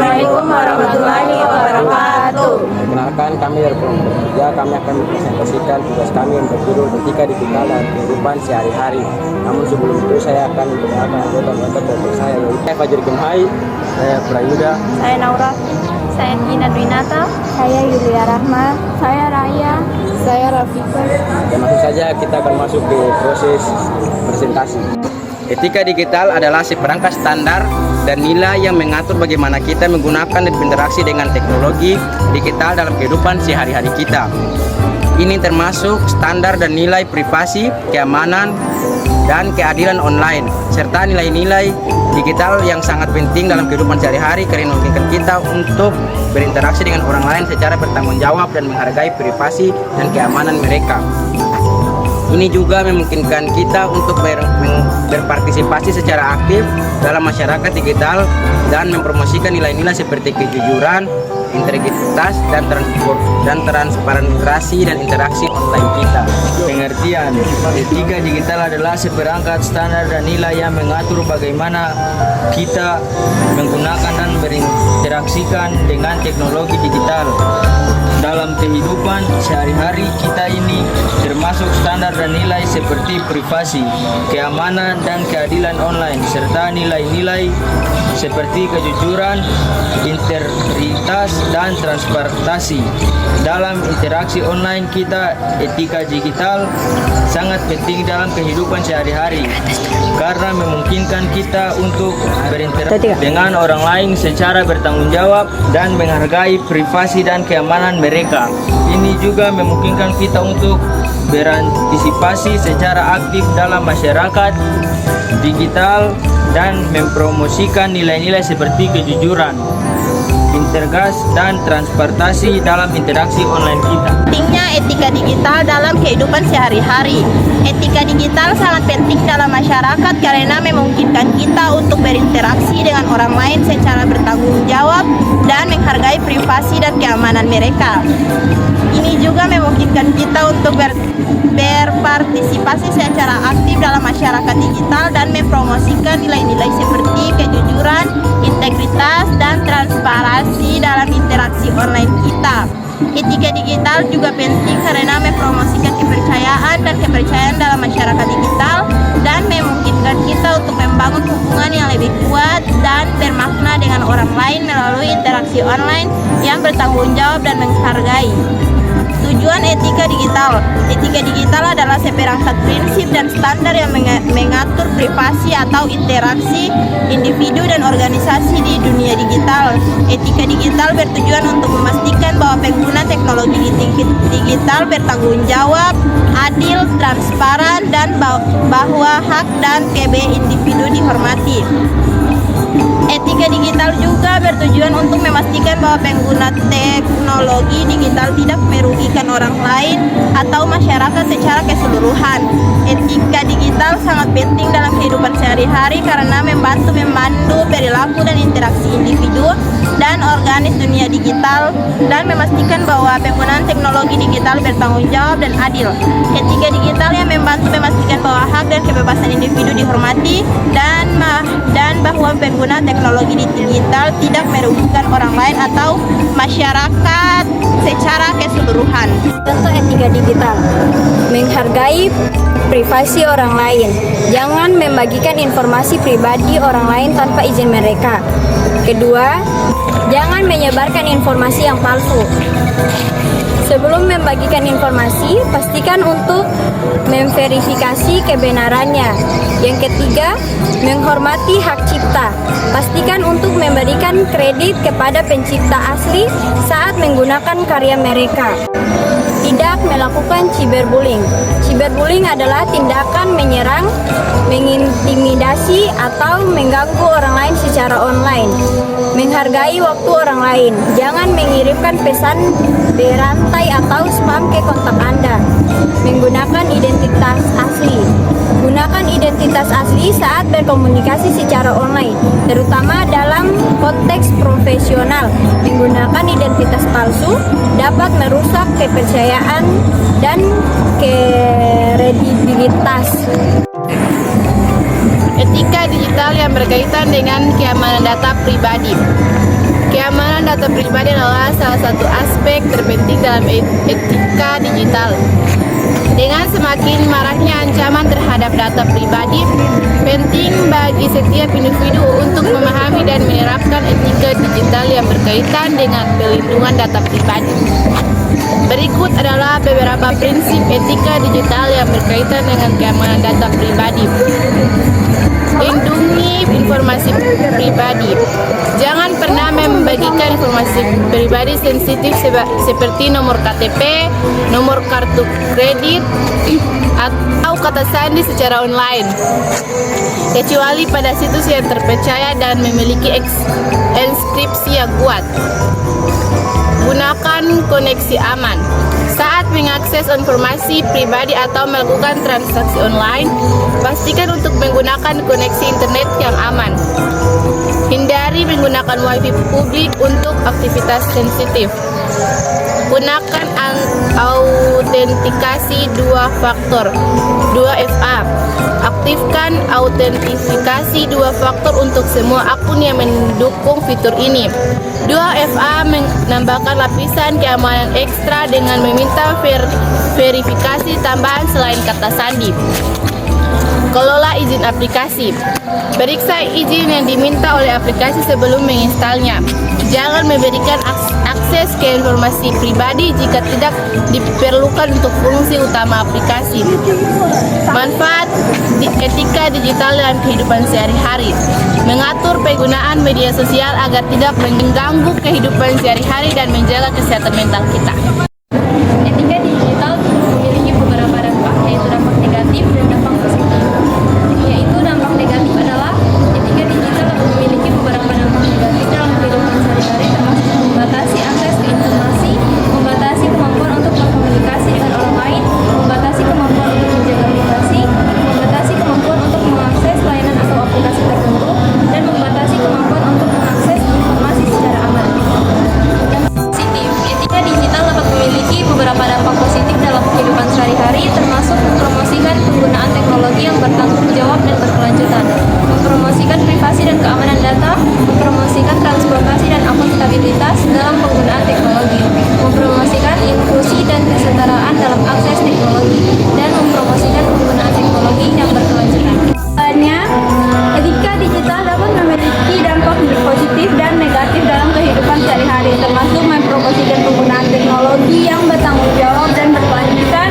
Assalamualaikum warahmatullahi wabarakatuh. Perkenalkan, kami dari kelompok kerja. Kami akan mempresentasikan tugas kami yang berjudul Etika Digital dan Kehidupan Sehari-hari. Namun sebelum itu saya akan memperkenalkan anggota-anggota kelompok saya, yaitu saya Fajar Gemhai, saya Prayuda, Saya Naura, saya Gina Dwinata, saya Yulia Rahma, saya Raya, saya Rafika. dan langsung saja kita akan masuk ke proses presentasi. Etika digital adalah seperangkat standar dan nilai yang mengatur bagaimana kita menggunakan dan berinteraksi dengan teknologi digital dalam kehidupan sehari-hari kita. Ini termasuk standar dan nilai privasi, keamanan, dan keadilan online, serta nilai-nilai digital yang sangat penting dalam kehidupan sehari-hari karena memungkinkan kita untuk berinteraksi dengan orang lain secara bertanggung jawab dan menghargai privasi dan keamanan mereka. Ini juga memungkinkan kita untuk berpartisipasi secara aktif dalam masyarakat digital dan mempromosikan nilai-nilai seperti kejujuran, integritas, dan transparansi dan interaksi online kita. Pengertian, etika digital adalah seperangkat standar dan nilai yang mengatur bagaimana kita menggunakan dan berinteraksikan dengan teknologi digital dalam kehidupan sehari-hari kita ini, termasuk standar dan nilai seperti privasi, keamanan, dan keadilan online, serta nilai-nilai seperti kejujuran, integritas, dan transparansi. Dalam interaksi online kita, etika digital sangat penting dalam kehidupan sehari-hari karena memungkinkan kita untuk berinteraksi dengan orang lain secara bertanggung jawab dan menghargai privasi dan keamanan mereka. Ini juga memungkinkan kita untuk berantisipasi secara aktif dalam masyarakat digital dan mempromosikan nilai-nilai seperti kejujuran, integritas, dan transparansi dalam interaksi online kita. Pentingnya etika digital dalam kehidupan sehari-hari. Etika digital sangat penting dalam masyarakat karena memungkinkan kita untuk berinteraksi dengan orang lain secara bertanggung jawab dan menghargai privasi dan keamanan mereka. Ini juga memungkinkan kita untuk berpartisipasi secara aktif dalam masyarakat digital dan mempromosikan nilai-nilai seperti kejujuran, integritas, dan transparansi dalam interaksi online kita. Etika digital juga penting karena mempromosikan kepercayaan dalam masyarakat digital dan memungkinkan kita untuk membangun hubungan yang lebih kuat dan bermakna dengan orang lain melalui interaksi online yang bertanggung jawab dan menghargai. Tujuan etika digital. Etika digital adalah seperangkat prinsip dan standar yang mengatur privasi atau interaksi individu dan organisasi di dunia digital. Etika digital bertujuan untuk memastikan bahwa pengguna teknologi digital bertanggung jawab, adil, transparan, dan bahwa hak dan kebebasan individu dihormati. Etika digital juga bertujuan untuk memastikan bahwa pengguna teknologi digital tidak merugikan orang lain atau masyarakat secara keseluruhan. Etika digital sangat penting dalam kehidupan sehari-hari karena membantu memandu perilaku dan interaksi individu dan organisasi dunia digital dan memastikan bahwa penggunaan teknologi digital bertanggung jawab dan adil. Etika digital yang membantu memastikan bahwa hak dan kebebasan individu dihormati dan bahwa pengguna teknologi digital tidak merugikan orang lain atau masyarakat secara keseluruhan. Contoh etika digital: menghargai privasi orang lain, jangan membagikan informasi pribadi orang lain tanpa izin mereka. Kedua, jangan menyebarkan informasi yang palsu. Sebelum membagikan informasi, pastikan untuk memverifikasi kebenarannya. Yang ketiga, menghormati hak cipta. Pastikan untuk memberikan kredit kepada pencipta asli saat menggunakan karya mereka. Tidak melakukan cyberbullying. Cyberbullying adalah tindakan menyerang, mengintimidasi, atau mengganggu orang lain secara online. Menghargai waktu orang lain. Jangan mengirimkan pesan berantai atau spam ke kontak Anda. Menggunakan identitas asli. Gunakan identitas asli saat berkomunikasi secara online, terutama dalam konteks profesional. Menggunakan identitas palsu dapat merusak kepercayaan dan kredibilitas. Etika digital yang berkaitan dengan keamanan data pribadi. Keamanan data pribadi adalah salah satu aspek terpenting dalam etika digital. Dengan semakin maraknya ancaman terhadap data pribadi, penting bagi setiap individu untuk memahami dan menerapkan etika digital yang berkaitan dengan perlindungan data pribadi. Berikut adalah beberapa prinsip etika digital yang berkaitan dengan keamanan data pribadi. Lindungi informasi pribadi. Jangan pernah membagikan informasi pribadi sensitif seperti nomor KTP, nomor kartu kredit, atau kata sandi secara online, kecuali pada situs yang terpercaya dan memiliki enkripsi yang kuat. Gunakan koneksi aman. Saat mengakses informasi pribadi atau melakukan transaksi online, pastikan untuk menggunakan koneksi internet yang aman. Hindari menggunakan wifi publik untuk aktivitas sensitif. Gunakan autentikasi 2 faktor 2FA. Aktifkan autentifikasi 2 faktor untuk semua akun yang mendukung fitur ini. 2FA menambahkan lapisan keamanan ekstra dengan meminta verifikasi tambahan selain kata sandi. Kelola izin aplikasi. Periksa izin yang diminta oleh aplikasi sebelum menginstalnya. Jangan memberikan akses ke informasi pribadi jika tidak diperlukan untuk fungsi utama aplikasi. Manfaat etika digital dalam kehidupan sehari-hari. Mengatur penggunaan media sosial agar tidak mengganggu kehidupan sehari-hari dan menjaga kesehatan mental kita. Etika digital memiliki beberapa dampak, yaitu dampak negatif dan dampak positif. Yaitu dampak negatif adalah etika digital memiliki beberapa dampak negatif dalam kehidupan sehari-hari, termasuk membatasi akses ke informasi, membatasi kemampuan untuk berkomunikasi dengan orang lain, membatasi kemampuan untuk menjaga privasi, membatasi kemampuan untuk mengakses layanan atau aplikasi tertentu, dan membatasi kemampuan untuk mengakses informasi secara aman. Positif, etika digital dapat memiliki beberapa dampak positif dalam kehidupan sehari-hari, termasuk mempromosikan penggunaan teknologi yang bertanggung jawab dan berkelanjutan, mempromosikan privasi dan keamanan data, mempromosikan transparansi dan akuntabilitas dalam penggunaan teknologi, mempromosikan inklusi dan kesetaraan dalam akses teknologi, dan mempromosikan penggunaan teknologi yang berkelanjutan. Etika digital dapat memiliki dampak positif dan negatif dalam kehidupan sehari-hari, termasuk mempromosikan penggunaan teknologi yang bertanggung jawab dan berkelanjutan,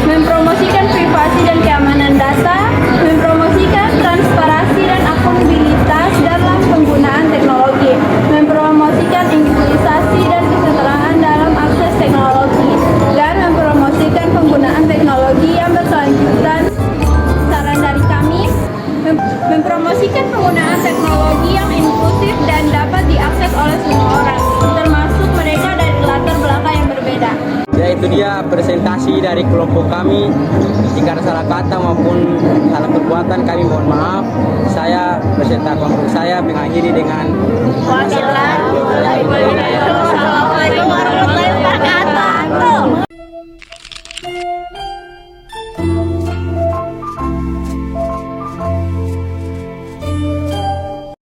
mempromosikan privasi dan keamanan data, mempromosikan transparansi dan akuntabilitas dalam penggunaan teknologi, mempromosikan inklusasi dan kesetaraan dalam akses teknologi, dan mempromosikan penggunaan teknologi yang berkelanjutan. Saran dari kami, mempromosikan penggunaan teknologi yang inklusif dan dapat diakses oleh semua orang, termasuk mereka dari latar belakang yang berbeda. Ya, itu dia presentasi dari kelompok kami. Jika ada salah kata maupun salah perbuatan, kami mohon maaf. Saya beserta kelompok saya mengakhiri dengan Wassalamualaikum warahmatullahi wabarakatuh.